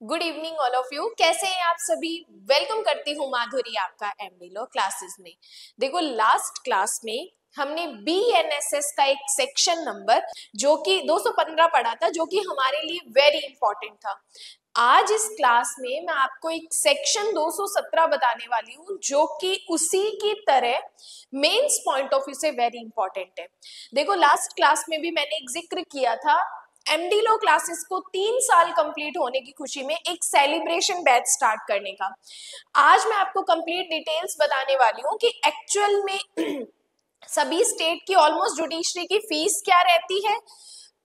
Good evening all of you. कैसे हैं आप सभी? वेलकम करती हूँ माधुरी आपका एमडी लॉ क्लासेस में। देखो, लास्ट क्लास में हमने बीएनएसएस का एक सेक्शन नंबर जो कि 215 पढ़ा था, जो कि हमारे लिए वेरी इंपॉर्टेंट था। आज इस क्लास में मैं आपको एक सेक्शन 217 बताने वाली हूँ, जो कि उसी की तरह मेंस पॉइंट ऑफ व्यू से वेरी इंपॉर्टेंट है। देखो, लास्ट क्लास में भी मैंने एक जिक्र किया था एमडी लॉ क्लासेस को 3 साल कंप्लीट होने की खुशी में एक सेलिब्रेशन बैच स्टार्ट करने का। आज मैं आपको कंप्लीट डिटेल्स बताने वाली हूँ कि एक्चुअल में सभी स्टेट की ऑलमोस्ट जुडिशरी की फीस क्या रहती है,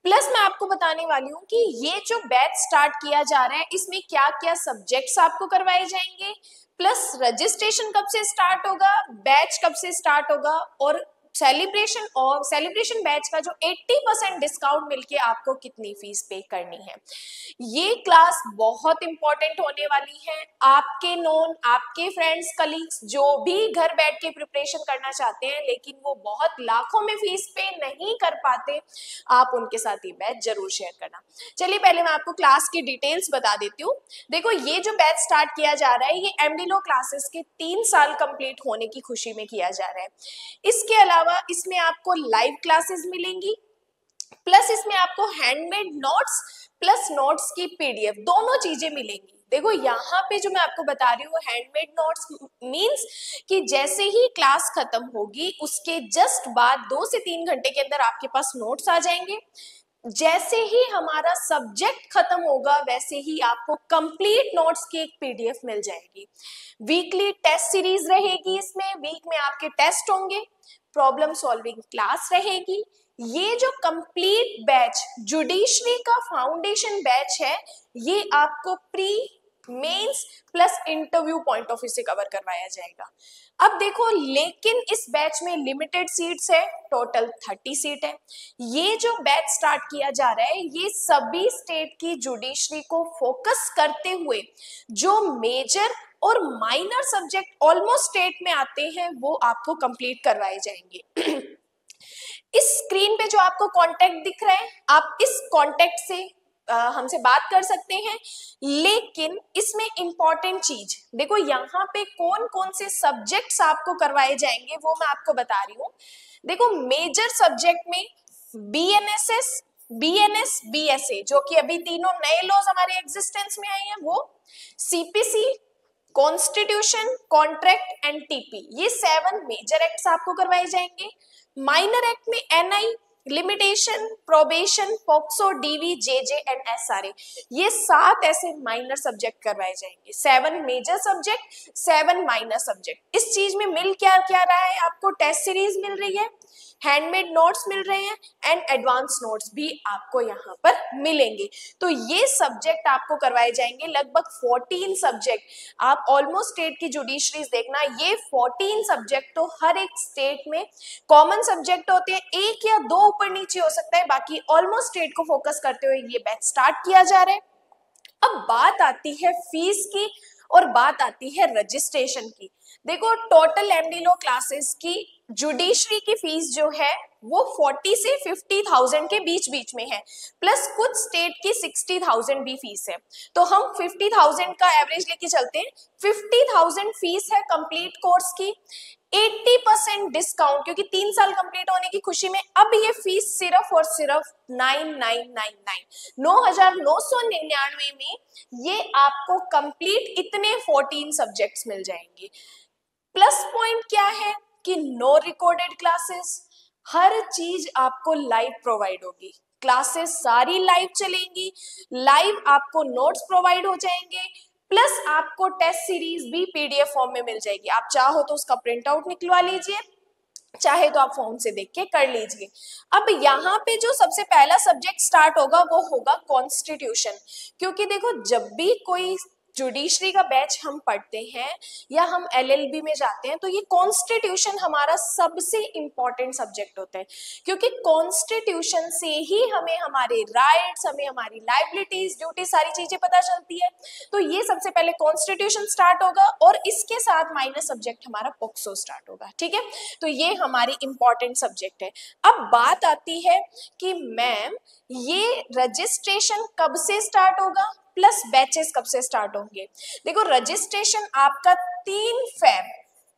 प्लस मैं आपको बताने वाली हूँ कि ये जो बैच स्टार्ट किया जा रहा है इसमें क्या क्या सब्जेक्ट्स आपको करवाए जाएंगे, प्लस रजिस्ट्रेशन कब से स्टार्ट होगा, बैच कब से स्टार्ट होगा, और सेलिब्रेशन बैच का जो 80% डिस्काउंट मिलके आपको कितनी फीस पे करनी है। ये क्लास बहुत इंपॉर्टेंट होने वाली है। आपके नोन, आपके फ्रेंड्स, कलीग्स जो भी घर बैठ के प्रिपरेशन करना चाहते हैं लेकिन वो बहुत लाखों में फीस पे नहीं कर पाते, आप उनके साथ ये बैच जरूर शेयर करना। चलिए, पहले मैं आपको क्लास की डिटेल्स बता देती हूँ। देखो, ये जो बैच स्टार्ट किया जा रहा है ये एमडी लॉ क्लासेस के 3 साल कंप्लीट होने की खुशी में किया जा रहा है। इसके अलावा इसमें आपको लाइव क्लासेस मिलेंगी, प्लस इसमें आपको हैंडमेड नोट्स प्लस नोट्स की पीडीएफ दोनों चीजें मिलेंगी। देखो, यहाँ पे जो मैं आपको बता रही हूँ हैंडमेड नोट्स मींस कि जैसे ही क्लास खत्म होगी उसके जस्ट बाद 2 से 3 घंटे के अंदर आपके पास नोट्स आ जाएंगे। जैसे ही हमारा सब्जेक्ट खत्म होगा वैसे ही आपको कंप्लीट नोट्स की एक पीडीएफ मिल जाएगी। वीकली टेस्ट सीरीज रहेगी, इसमें वीक में आपके टेस्ट होंगे, प्रॉब्लम सॉल्विंग क्लास रहेगी। ये जो कंप्लीट बैच जुडिशरी का फाउंडेशन बैच है ये आपको pre mains plus interview point of view से कवर करवाया जाएगा। अब देखो, लेकिन इस बैच में लिमिटेड सीट्स है, टोटल 30 सीट है। ये जो बैच स्टार्ट किया जा रहा है ये सभी स्टेट की जुडिशरी को फोकस करते हुए जो मेजर और माइनर सब्जेक्ट ऑलमोस्ट स्टेट में आते हैं वो आपको कंप्लीट करवाए जाएंगे। इस स्क्रीन पे जो आपको कांटेक्ट दिख रहा है, आप इस कांटेक्ट से हमसे बात कर सकते हैं। लेकिन इसमें इंपॉर्टेंट चीज देखो, यहाँ पे कौन कौन से सब्जेक्ट्स आपको करवाए जाएंगे वो मैं आपको बता रही हूँ। देखो, मेजर सब्जेक्ट में बीएनएसएस, बीएनएस, बीएसए जो कि अभी तीनों नए लॉज हमारे एग्जिस्टेंस में आए हैं, वो CPC, constitution, contract and TP, ये 7 मेजर एक्ट्स आपको करवाए जाएंगे। माइनर एक्ट में NI, limitation, probation, POCSO, DV, JJ and SRA, ये 7 ऐसे माइनर सब्जेक्ट करवाए जाएंगे। 7 मेजर सब्जेक्ट, 7 माइनर सब्जेक्ट। इस चीज में मिल क्या क्या रहा है, आपको टेस्ट सीरीज मिल रही है, हैंडमेड नोट्स मिल रहे हैं एंड एडवांस नोट्स भी आपको यहाँ पर मिलेंगे। तो ये सब्जेक्ट आपको करवाए जाएंगे, लगभग 14 सब्जेक्ट। आप ऑलमोस्ट स्टेट की जुडिशरीज देखना, ये 14 सब्जेक्ट तो हर एक स्टेट में कॉमन सब्जेक्ट होते हैं, 1 या 2 ऊपर नीचे हो सकता है, बाकी ऑलमोस्ट स्टेट को फोकस करते हुए ये बैच स्टार्ट किया जा रहा है। अब बात आती है फीस की और बात आती है रजिस्ट्रेशन की। देखो, टोटल एमडी लॉ क्लासेस की जुडिशरी की फीस जो है वो 40 से 50,000 के बीच बीच में है, प्लस कुछ स्टेट की 60,000 भी फीस है। तो हम 50,000 का एवरेज लेके चलते हैं। 50,000 फीस है कंप्लीट कोर्स की, 80% डिस्काउंट, क्योंकि 3 साल कंप्लीट होने की खुशी में अब ये फीस सिर्फ और सिर्फ 9,999 में ये आपको कंप्लीट इतने 14 सब्जेक्ट्स मिल जाएंगे। प्लस पॉइंट क्या है कि नो रिकॉर्डेड क्लासेस, हर चीज आपको लाइव प्रोवाइड होगी, क्लासेस सारी लाइव चलेंगी, लाइव आपको नोट्स प्रोवाइड हो जाएंगे, प्लस आपको टेस्ट सीरीज भी पीडीएफ फॉर्म में मिल जाएगी। आप चाहो तो उसका प्रिंट आउट निकलवा लीजिए, चाहे तो आप फोन से देख के कर लीजिए। अब यहाँ पे जो सबसे पहला सब्जेक्ट स्टार्ट होगा वो होगा कॉन्स्टिट्यूशन, क्योंकि देखो, जब भी कोई जुडिशरी का बैच हम पढ़ते हैं या हम एलएलबी में जाते हैं तो ये कॉन्स्टिट्यूशन हमारा सबसे इंपॉर्टेंट सब्जेक्ट होता है, क्योंकि कॉन्स्टिट्यूशन से ही हमें हमारे राइट्स, हमें हमारी लायबिलिटीज, ड्यूटी, सारी चीजें पता चलती है। तो ये सबसे पहले कॉन्स्टिट्यूशन स्टार्ट होगा और इसके साथ माइनर सब्जेक्ट हमारा पॉक्सो स्टार्ट होगा। ठीक है, तो ये हमारी इंपॉर्टेंट सब्जेक्ट है। अब बात आती है कि मैम ये रजिस्ट्रेशन कब से स्टार्ट होगा, प्लस बैचेस कब से स्टार्ट होंगे? देखो रजिस्ट्रेशन आपका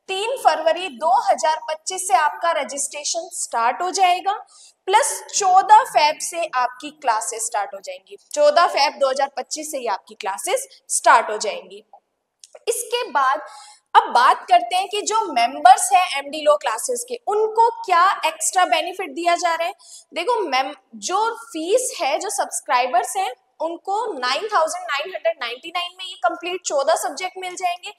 3 फरवरी 2025 से आपका रजिस्ट्रेशन स्टार्ट हो जाएगा, प्लस 14 फेब से आपकी क्लासेस स्टार्ट हो जाएंगी। 14 फेब 2025 से ही आपकी क्लासेस स्टार्ट हो जाएंगी। इसके बाद अब बात करते हैं कि जो मेंबर्स हैं एमडी लॉ क्लासेस के, उनको क्या एक्स्ट्रा बेनिफिट दिया जा रहा है। देखो जो फीस है, जो सब्सक्राइबर्स हैं उनको 9,999 में ये कंप्लीट 14 सब्जेक्ट मिल जाएंगे,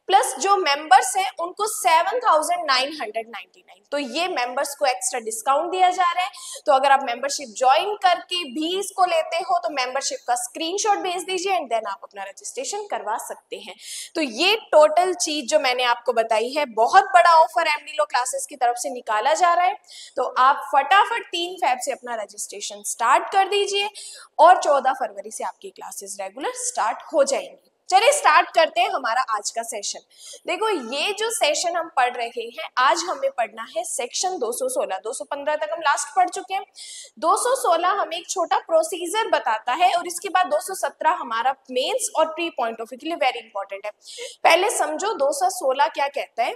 प्लस जो मेंबर्स हैं उनको 7,999। तो ये मेंबर्स को एक्स्ट्रा डिस्काउंट दिया जा रहा है। तो अगर आप मेंबरशिप ज्वाइन करके भी इसको लेते हो तो मेंबरशिप का स्क्रीनशॉट भेज दीजिए एंड देन आप अपना रजिस्ट्रेशन करवा सकते हैं। तो ये टोटल चीज जो मैंने आपको बताई है, बहुत बड़ा ऑफर एमडी लॉ क्लासेस की तरफ से निकाला जा रहा है। तो आप फटाफट 3 फेब से अपना रजिस्ट्रेशन स्टार्ट कर दीजिए और 14 फरवरी से आपकी क्लासेस रेगुलर स्टार्ट हो जाएंगी। चलिए स्टार्ट करते हैं हमारा आज का सेशन। देखो ये जो सेशन हम पढ़ रहे हैं, आज हमें पढ़ना है सेक्शन 216। 215 तक हम लास्ट पढ़ चुके हैं। 216 हमें एक छोटा प्रोसीजर बताता है और इसके बाद 217 हमारा मेंस और प्री पॉइंट ऑफ व्यू के लिए वेरी इंपॉर्टेंट है। पहले समझो 216 क्या कहता है।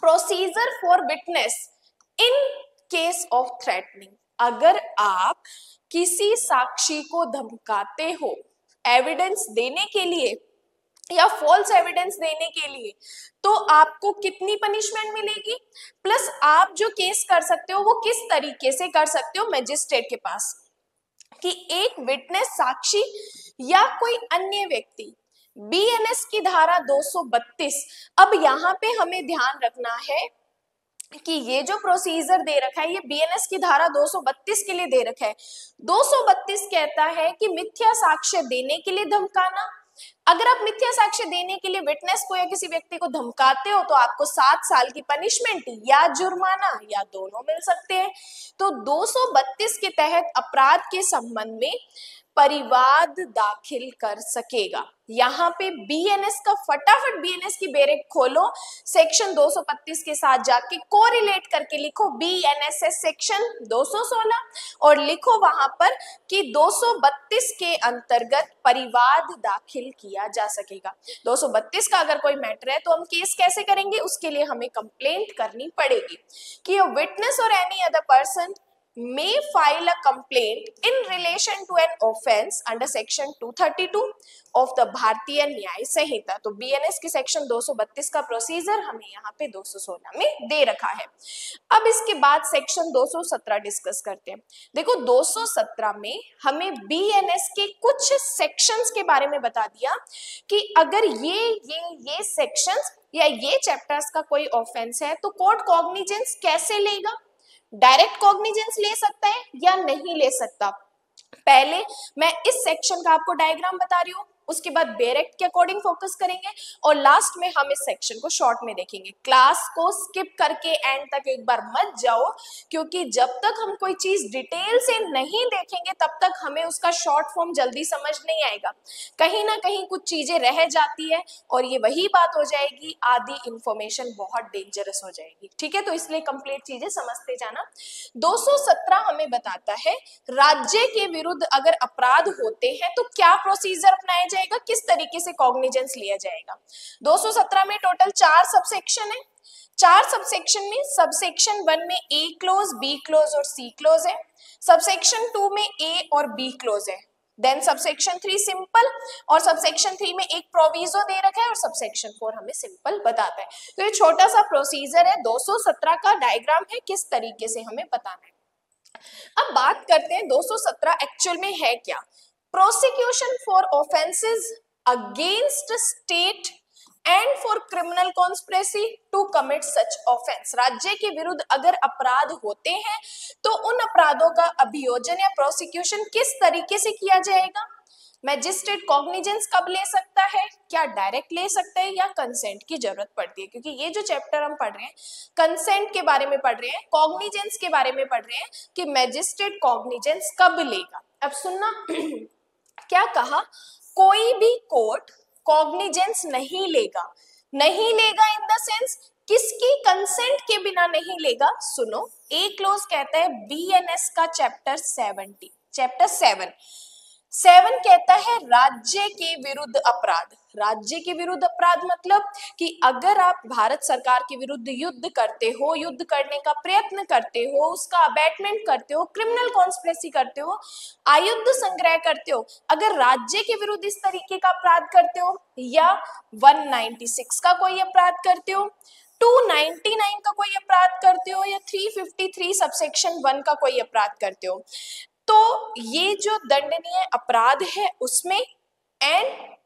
Procedure for witness in case of threatening. अगर आप किसी साक्षी को धमकाते हो एविडेंस देने के लिए या फॉल्स एविडेंस देने के लिए, तो आपको कितनी पनिशमेंट मिलेगी, प्लस आप जो केस कर सकते हो वो किस तरीके से कर सकते हो मजिस्ट्रेट के पास, कि एक विटनेस साक्षी या कोई अन्य व्यक्ति बीएनएस की धारा 232। अब यहाँ पे हमें ध्यान रखना है कि ये जो प्रोसीजर दे रखा है ये बीएनएस की धारा 232 के लिए दे रखा है। 232 कहता है कि मिथ्या साक्ष्य देने के लिए धमकाना। अगर आप मिथ्या साक्ष्य देने के लिए विटनेस को या किसी व्यक्ति को धमकाते हो तो आपको 7 साल की पनिशमेंट या जुर्माना या दोनों मिल सकते हैं। तो 232 के तहत अपराध के संबंध में परिवाद दाखिल कर सकेगा। यहाँ पे बीएनएस का फटाफट बीएनएस की बैरक खोलो, सेक्शन 232 के साथ जाके कोरिलेट करके लिखो बीएनएसएस सेक्शन 216 और लिखो वहां पर कि 232 के अंतर्गत परिवाद दाखिल किया जा सकेगा। 232 का अगर कोई मैटर है तो हम केस कैसे करेंगे, उसके लिए हमें कंप्लेंट करनी पड़ेगी कि विटनेस और any other person may file a complaint in relation to an offense under section 232 of the भारतीय न्याय संहिता। तो बीएनएस के सेक्शन 232 का प्रोसीजर हमें यहाँ पे 216 में दे रखा है। अब इसके बाद सेक्शन 217 डिस्कस करते हैं। देखो 217 में हमें बीएनएस के कुछ सेक्शंस के बारे में बता दिया कि अगर ये सेक्शंस या ये चैप्टर्स का कोई ऑफेंस है तो कोर्ट कॉग्निजेंस कैसे लेगा, डायरेक्ट कॉग्निजेंस ले सकता है या नहीं ले सकता। पहले मैं इस सेक्शन का आपको डायग्राम बता रही हूँ, उसके बाद बैरक के अकॉर्डिंग फोकस करेंगे और लास्ट में हम इस सेक्शन को शॉर्ट में देखेंगे। क्लास को स्किप करके एंड तक एक बार मत जाओ, क्योंकि जब तक हम कोई चीज डिटेल से नहीं देखेंगे तब तक हमें उसका शॉर्ट फॉर्म जल्दी समझ नहीं आएगा। कहीं ना कहीं कुछ चीजें रह जाती है और ये वही बात हो जाएगी, आधी इंफॉर्मेशन बहुत डेंजरस हो जाएगी। ठीक है, तो इसलिए कंप्लीट चीजें समझते जाना। 217 हमें बताता है राज्य के विरुद्ध अगर अपराध होते हैं तो क्या प्रोसीजर अपनाया जाएगा, किस तरीके से कॉग्निजेंस लिया जाएगा। 217 में टोटल 4 सबसेक्शन है। 4 सबसेक्शन में सबसेक्शन 1 में ए क्लोज, बी क्लोज और सी क्लोज है। सबसेक्शन 2 में ए और बी क्लोज है। देन सबसेक्शन 3 सिंपल और सबसेक्शन 3 में एक प्रोविजो दे रखा है और सबसेक्शन 4 हमें सिंपल बताता है। तो ये छोटा सा प्रोसीजर है, 217 का डायग्राम है, किस तरीके से हमें बताना है। अब बात करते हैं 217 एक्चुअल में है क्या। Prosecution for offences against state and for criminal conspiracy to commit such offence. राज्य के विरुद्ध अगर अपराध होते हैं तो उन अपराधों का अभियोजन या प्रोसिक्यूशन किस तरीके से किया जाएगा। मैजिस्ट्रेट कॉग्निजेंस कब ले सकता है, क्या डायरेक्ट ले सकता है या कंसेंट की जरूरत पड़ती है, क्योंकि ये जो चैप्टर हम पढ़ रहे हैं कंसेंट के बारे में पढ़ रहे हैं, कॉग्निजेंस के बारे में पढ़ रहे हैं कि मैजिस्ट्रेट कॉग्निजेंस कब लेगा। अब सुनना क्या कहा, कोई भी कोर्ट कॉग्निजेंस नहीं लेगा। नहीं लेगा इन द सेंस किसकी कंसेंट के बिना नहीं लेगा। सुनो, ए क्लोज कहता है बीएनएस का चैप्टर 70, चैप्टर 7 7 कहता है राज्य के विरुद्ध अपराध। राज्य के विरुद्ध अपराध मतलब कि अगर आप भारत सरकार के विरुद्ध युद्ध करते हो, युद्ध करने का प्रयत्न करते हो, उसका अबैटमेंट करते हो, क्रिमिनल कॉन्स्पिरेसी करते हो, आयुध संग्रह करते हो, अगर राज्य के विरुद्ध इस तरीके का अपराध करते हो, या 196 का कोई अपराध करते हो, 299 का कोई अपराध करते हो, या 353 सबसेक्शन 1 का कोई अपराध करते हो, तो ये जो दंडनीय अपराध है उसमें एंड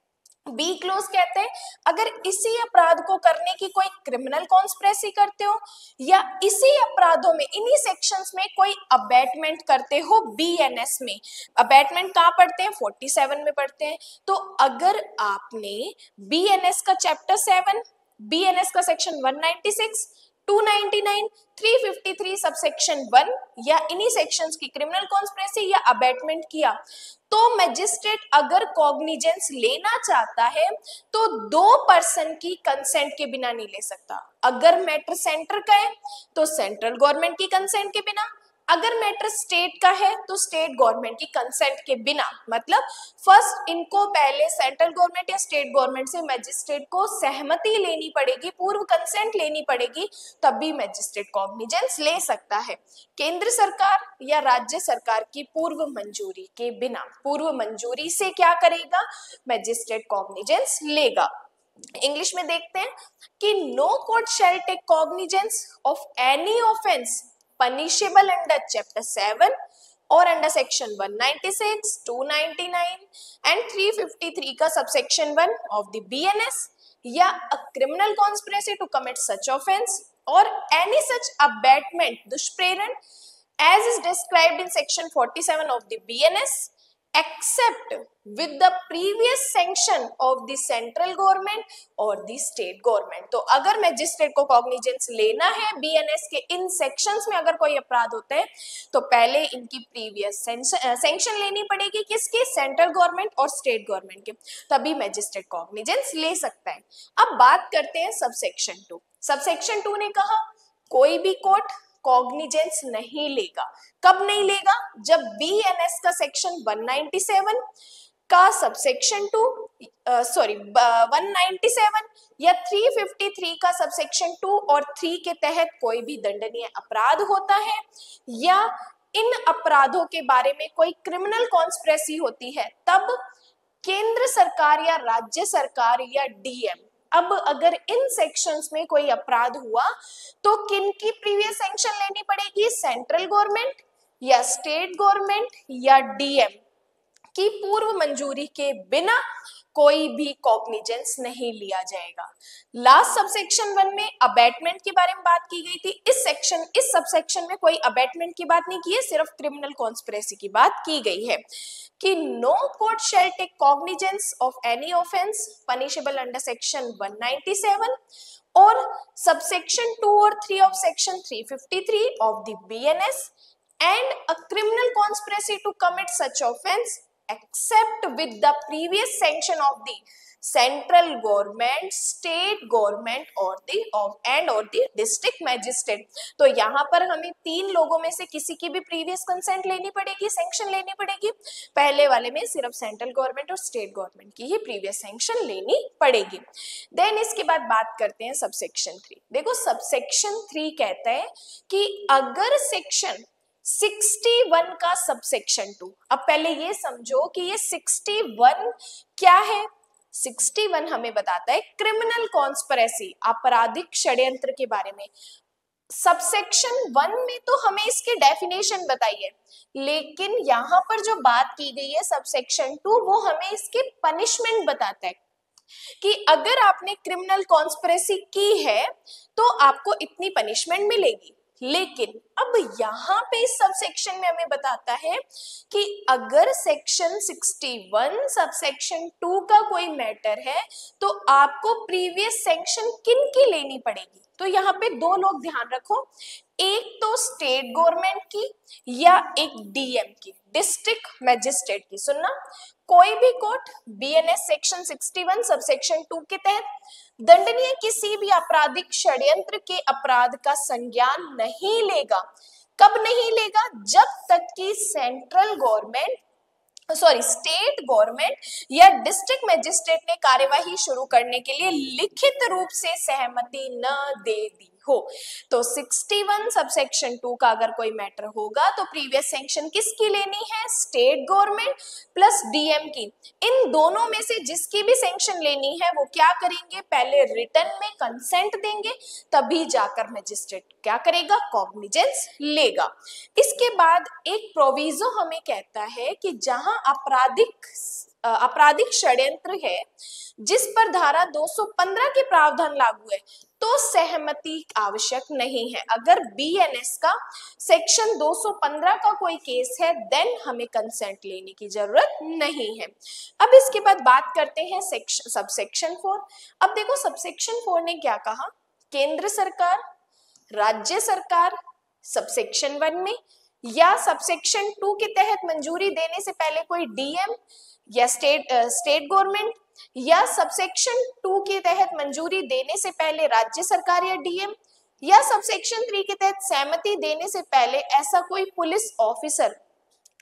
बी क्लोज कहते हैं अगर इसी अपराध को करने की कोई क्रिमिनल कॉन्स्पिरेसी करते हो या इसी अपराधों में इन्हीं सेक्शंस में कोई अबैटमेंट करते हो बीएनएस में। अबैटमेंट कहाँ पढ़ते हैं? 47 में पढ़ते हैं। तो अगर आपने बीएनएस का चैप्टर 7, बीएनएस का सेक्शन 196, 299, 353 सबसेक्शन 1 या इन्हीं सेक्शंस की क्रिमिनल कॉन्स्पिरेसी या अबैटमेंट किया, तो मैजिस्ट्रेट अगर कॉग्निजेंस लेना चाहता है तो 2 पर्सन की कंसेंट के बिना नहीं ले सकता। अगर मैटर सेंटर का है तो सेंट्रल गवर्नमेंट की कंसेंट के बिना, अगर मैटर स्टेट का है तो स्टेट गवर्नमेंट की कंसेंट के बिना। मतलब फर्स्ट इनको पहले सेंट्रल गवर्नमेंट या स्टेट गवर्नमेंट से मैजिस्ट्रेट को सहमति लेनी पड़ेगी, पूर्व कंसेंट लेनी पड़ेगी, तब भी मैजिस्ट्रेट कॉग्निजेंस ले सकता है। केंद्र सरकार या राज्य सरकार की पूर्व मंजूरी के बिना, पूर्व मंजूरी से क्या करेगा? मैजिस्ट्रेट कॉग्निजेंस लेगा। इंग्लिश में देखते हैं कि no court shall take cognizance of any offence punishable under chapter 7 or under section 196, 299 and 353 का subsection 1 of the BNS या a criminal conspiracy to commit such offense or any such abatement दुष्प्रेरण as is described in section 47 of the BNS except with the previous sanction of the central government or the state government। तो अगर magistrate को cognizance लेना है BNS के इन sections में अगर कोई अपराध होते हैं तो पहले इनकी प्रीवियस सैंक्शन लेनी पड़ेगी, किसकी? सेंट्रल गवर्नमेंट और स्टेट गवर्नमेंट के, तभी मैजिस्ट्रेट कॉग्निजेंस ले सकता है। अब बात करते हैं सबसेक्शन 2। सबसेक्शन 2 ने कहा कोई भी कोर्ट कॉग्निजेंस नहीं लेगा। कब नहीं लेगा? जब बीएनएस का सेक्शन 197 का सबसेक्शन 2 197 या 353 का सबसेक्शन 2 और 3 के तहत कोई भी दंडनीय अपराध होता है या इन अपराधों के बारे में कोई क्रिमिनल कॉन्स्पिरेसी होती है, तब केंद्र सरकार या राज्य सरकार या डीएम, अब अगर इन सेक्शंस में कोई अपराध हुआ तो किन की प्रीवियस सैंक्शन लेनी पड़ेगी? सेंट्रल गवर्नमेंट या स्टेट गवर्नमेंट या डीएम की पूर्व मंजूरी के बिना कोई भी कॉग्निजेंस नहीं लिया जाएगा। लास्ट सबसेक्शन 1 में अबैटमेंट के बारे में बात की गई थी। इस सबसेक्शन में कोई अबैटमेंट की बात नहीं की है, सिर्फ क्रिमिनल कॉन्स्पिरेसी की बात की गई है कि no court shall take cognizance of any offence punishable under section 197 और सबसेक्शन 2 और 3 of section 353 of the BNS and a criminal conspiracy to commit such offense except with the previous sanction of the central government, state government or the district magistrate। तो यहाँ पर हमें 3 लोगों में से किसी की भी प्रीवियस कंसेंट लेनी पड़ेगी, सैंक्शन लेनी पड़ेगी। पहले वाले में सिर्फ सेंट्रल गवर्नमेंट और स्टेट गवर्नमेंट की ही प्रीवियस सैंक्शन लेनी पड़ेगी। देन इसके बाद बात करते हैं सबसेक्शन 3। देखो सबसेक्शन 3 कहता है कि अगर सेक्शन 61 का सबसेक्शन 2, अब पहले ये समझो कि ये 61 क्या है? 61 हमें बताता है क्रिमिनल कॉन्स्पिरेसी, आपराधिक षड्यंत्र के बारे में। सबसेक्शन 1 में तो हमें इसकी डेफिनेशन बताई है, लेकिन यहाँ पर जो बात की गई है सबसेक्शन 2 वो हमें इसके पनिशमेंट बताता है कि अगर आपने क्रिमिनल कॉन्स्पिरेसी की है तो आपको इतनी पनिशमेंट मिलेगी। लेकिन अब यहाँ पे इस सबसेक्शन में हमें बताता है कि अगर सेक्शन 61 सबसेक्शन 2 का कोई मैटर है तो आपको प्रीवियस सैंक्शन किन की लेनी पड़ेगी। तो यहाँ पे 2 लोग ध्यान रखो, एक तो स्टेट गवर्नमेंट की या एक डीएम की, डिस्ट्रिक्ट मैजिस्ट्रेट की। सुनना, कोई भी कोर्ट बीएनएस सेक्शन 61 सबसेक्शन 2 के तहत दंडनीय किसी भी आपराधिक षड्यंत्र के अपराध का संज्ञान नहीं लेगा। कब नहीं लेगा? जब तक कि central government, sorry state government या डिस्ट्रिक्ट मजिस्ट्रेट ने कार्यवाही शुरू करने के लिए लिखित रूप से सहमति न दे दी हो। तो 61 सबसेक्शन 2 का अगर कोई मैटर होगा तो प्रीवियस सैंक्शन किसकी लेनी है, स्टेट गवर्नमेंट प्लस डीएम की। इन दोनों में से जिसकी भी सैंक्शन लेनी है वो क्या करेंगे, पहले रिटर्न में कंसेंट देंगे, तभी जाकर मजिस्ट्रेट क्या करेगा, कॉग्निजेंस लेगा। इसके बाद एक प्रोविजो हमें कहता है कि जहां आपराधिक षड्यंत्र है जिस पर धारा 215 के प्रावधान लागू है तो सहमति आवश्यक नहीं है। अगर बीएनएस का सेक्शन 215 का कोई केस है देन हमें कंसेंट लेने की जरूरत नहीं है। अब इसके बाद बात करते हैं सबसेक्शन 4। अब देखो सबसेक्शन 4 ने क्या कहा, केंद्र सरकार, राज्य सरकार सबसेक्शन 1 में या सबसेक्शन 2 के तहत मंजूरी देने से पहले कोई डीएम या स्टेट गवर्नमेंट या सबसेक्शन 2 के तहत मंजूरी देने से पहले राज्य सरकार या डीएम या सबसेक्शन 3 के तहत सहमति देने से पहले ऐसा कोई पुलिस ऑफिसर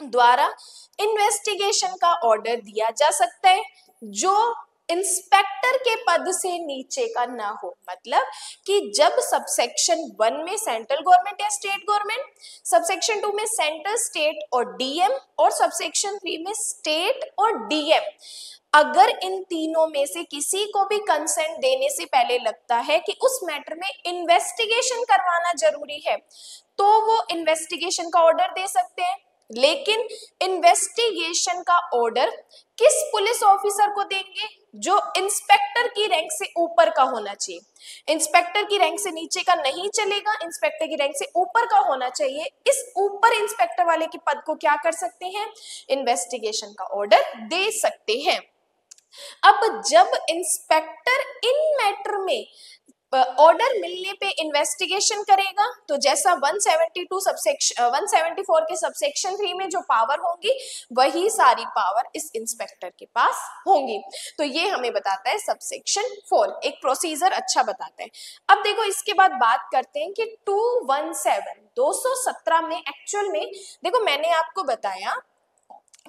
द्वारा इन्वेस्टिगेशन का ऑर्डर दिया जा सकता है जो इंस्पेक्टर के पद से नीचे का ना हो। मतलब कि जब सबसेक्शन 1 में सेंट्रल गवर्नमेंट या स्टेट गवर्नमेंट, सबसेक्शन 2 में सेंटर, स्टेट और डीएम और सबसेक्शन 3 में स्टेट और डीएम, अगर इन तीनों में से किसी को भी कंसेंट देने से पहले लगता है कि उस मैटर में इन्वेस्टिगेशन करवाना जरूरी है तो वो इन्वेस्टिगेशन का ऑर्डर दे सकते हैं। लेकिन इन्वेस्टिगेशन का ऑर्डर किस पुलिस ऑफिसर को देंगे, जो इंस्पेक्टर की रैंक से ऊपर का होना चाहिए। इंस्पेक्टर की रैंक से नीचे का नहीं चलेगा, इंस्पेक्टर की रैंक से ऊपर का होना चाहिए। इस ऊपर इंस्पेक्टर वाले के पद को क्या कर सकते हैं, इन्वेस्टिगेशन का ऑर्डर दे सकते हैं। अब जब इंस्पेक्टर इन मैटर में ऑर्डर मिलने पे इन्वेस्टिगेशन करेगा तो जैसा 172 सबसेक्शन 174 के सबसेक्शन 3 में जो पावर होंगी वही सारी पावर इस इंस्पेक्टर के पास होंगी। तो ये हमें बताता है सबसेक्शन 4, एक प्रोसीजर अच्छा बताता है। अब देखो इसके बाद बात करते हैं कि 217 में एक्चुअल में देखो मैंने आपको बताया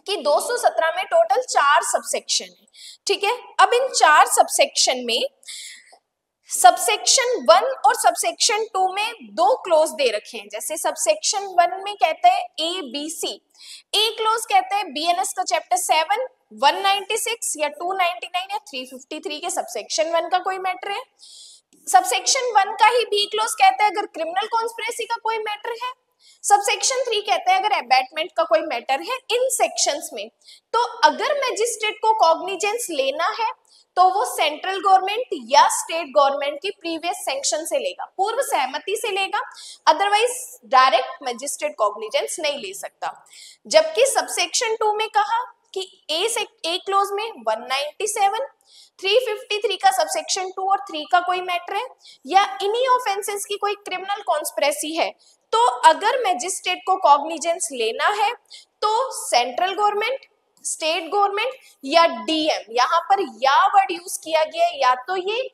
कि 217 में टोटल 4 सबसेक्शन है, ठीक है। अब इन 4 सबसेक्शन में सबसेक्शन 1 और सबसेक्शन 2 में 2 क्लोज दे रखे हैं। जैसे सबसेक्शन 1 में कहता है A B C, A close कहता है बीएनएस का चैप्टर 7, 196 या 299 या 353 के सबसेक्शन 1 का कोई मैटर है। सबसेक्शन 1 का ही बी क्लोज कहता है अगर क्रिमिनल कॉन्स्पिरेसी का कोई मैटर है। सबसेक्शन 3 कहता है अगर अबैटमेंट का कोई मैटर है इन सेक्शंस में। तो अगर मैजिस्ट्रेट को कॉग्निजेंस लेना है तो वो सेंट्रल गवर्नमेंट या स्टेट गवर्नमेंट की प्रीवियस सैंक्शन से लेगा, पूर्व सहमति से लेगा, अदरवाइज डायरेक्ट मैजिस्ट्रेट कॉग्निजेंस नहीं ले सकता। जबकि सबसेक्शन 2 में कहा कि ए क्लोज में 197, 353 का सबसेक्शन 2 और 3 का कोई मैटर है या इन्हीं ऑफेंसेस की कोई क्रिमिनल कॉन्स्पिरेसी है तो अगर मैजिस्ट्रेट को कॉग्निजेंस लेना है तो सेंट्रल गवर्नमेंट, स्टेट गवर्नमेंट या डीएम, यहां पर या वर्ड यूज किया गया है, या तो ये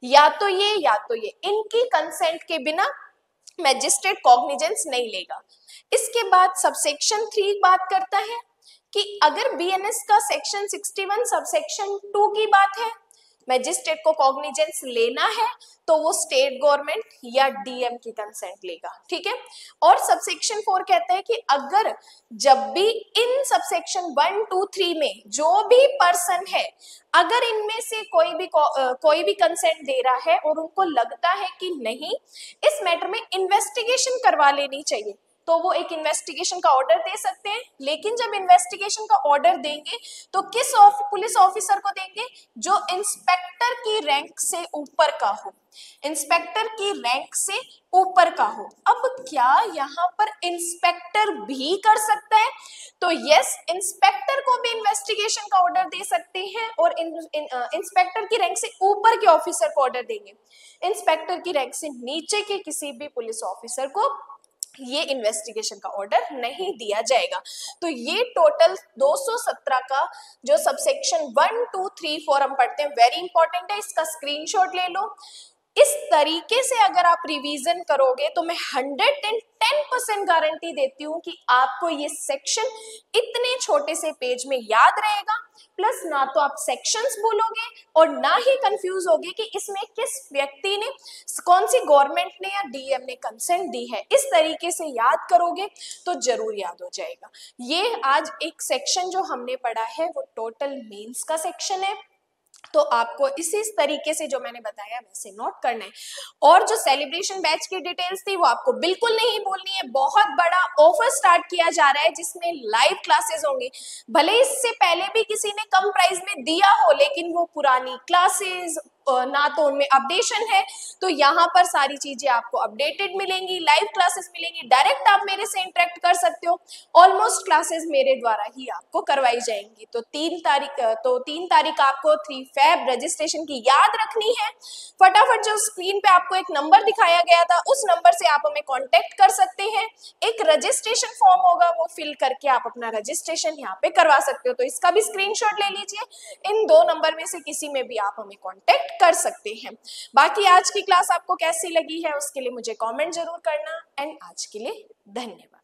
या तो ये या तो ये, इनकी कंसेंट के बिना मैजिस्ट्रेट कॉग्निजेंस नहीं लेगा। इसके बाद सबसेक्शन 3 बात करता है कि अगर बीएनएस का सेक्शन 61 सबसेक्शन 2 की बात है, मैजिस्ट्रेट को कॉग्निजेंस लेना है तो वो स्टेट गवर्नमेंट या डीएम की कंसेंट लेगा, ठीक है। और सबसेक्शन 4 कहता है कि अगर जब भी इन सबसेक्शन 1, 2, 3 में जो भी पर्सन है अगर इनमें से कोई भी कंसेंट दे रहा है और उनको लगता है कि नहीं इस मैटर में इन्वेस्टिगेशन करवा लेनी चाहिए तो वो एक इन्वेस्टिगेशन का ऑर्डर दे सकते हैं। लेकिन जब इन्वेस्टिगेशन का ऑर्डर देंगे तो किस पुलिस ऑफिसर को देंगे, जो इंस्पेक्टर की रैंक से ऊपर का हो, इंस्पेक्टर की रैंक से ऊपर का हो। अब क्या यहाँ पर इंस्पेक्टर भी कर सकता है, तो यस इंस्पेक्टर को भी इन्वेस्टिगेशन का ऑर्डर दे सकते हैं और इंस्पेक्टर की रैंक से ऊपर के ऑफिसर को ऑर्डर देंगे, इंस्पेक्टर की रैंक से नीचे के किसी भी पुलिस ऑफिसर को ये इन्वेस्टिगेशन का ऑर्डर नहीं दिया जाएगा। तो ये टोटल 217 का जो सबसेक्शन 1, 2, 3, 4 हम पढ़ते हैं वेरी इंपॉर्टेंट है, इसका स्क्रीनशॉट ले लो। इस तरीके से अगर आप रिवीजन करोगे तो मैं 110% गारंटी देती हूँ कि आपको ये सेक्शन इतने छोटे से पेज में याद रहेगा, प्लस ना तो आप सेक्शंस भूलोगे और ना ही कंफ्यूज होगे कि इसमें किस व्यक्ति ने, कौन सी गवर्नमेंट ने या डीएम ने कंसेंट दी है। इस तरीके से याद करोगे तो जरूर याद हो जाएगा। ये आज एक सेक्शन जो हमने पढ़ा है वो टोटल मेंस का सेक्शन है, तो आपको इसी तरीके से जो मैंने बताया वैसे नोट करना है। और जो सेलिब्रेशन बैच की डिटेल्स थी वो आपको बिल्कुल नहीं भूलनी है। बहुत बड़ा ऑफर स्टार्ट किया जा रहा है जिसमें लाइव क्लासेस होंगी। भले इससे पहले भी किसी ने कम प्राइस में दिया हो, लेकिन वो पुरानी क्लासेस ना तो उनमें अपडेशन है, तो यहाँ पर सारी चीजें आपको अपडेटेड मिलेंगी, लाइव क्लासेस मिलेंगी, डायरेक्ट आप मेरे से इंटरेक्ट कर सकते हो। ऑलमोस्ट क्लासेस मेरे द्वारा ही आपको करवाई जाएंगी। तो 3 तारीख आपको 3 फेब रजिस्ट्रेशन की याद रखनी है। फटाफट जो स्क्रीन पे आपको एक नंबर दिखाया गया था उस नंबर से आप हमें कांटेक्ट कर सकते हैं। एक रजिस्ट्रेशन फॉर्म होगा वो फिल करके आप अपना रजिस्ट्रेशन यहाँ पे करवा सकते हो, तो इसका भी स्क्रीनशॉट ले लीजिए। इन 2 नंबर में से किसी में भी आप हमें कांटेक्ट कर सकते हैं। बाकी आज की क्लास आपको कैसी लगी है उसके लिए मुझे कमेंट जरूर करना। एंड आज के लिए धन्यवाद।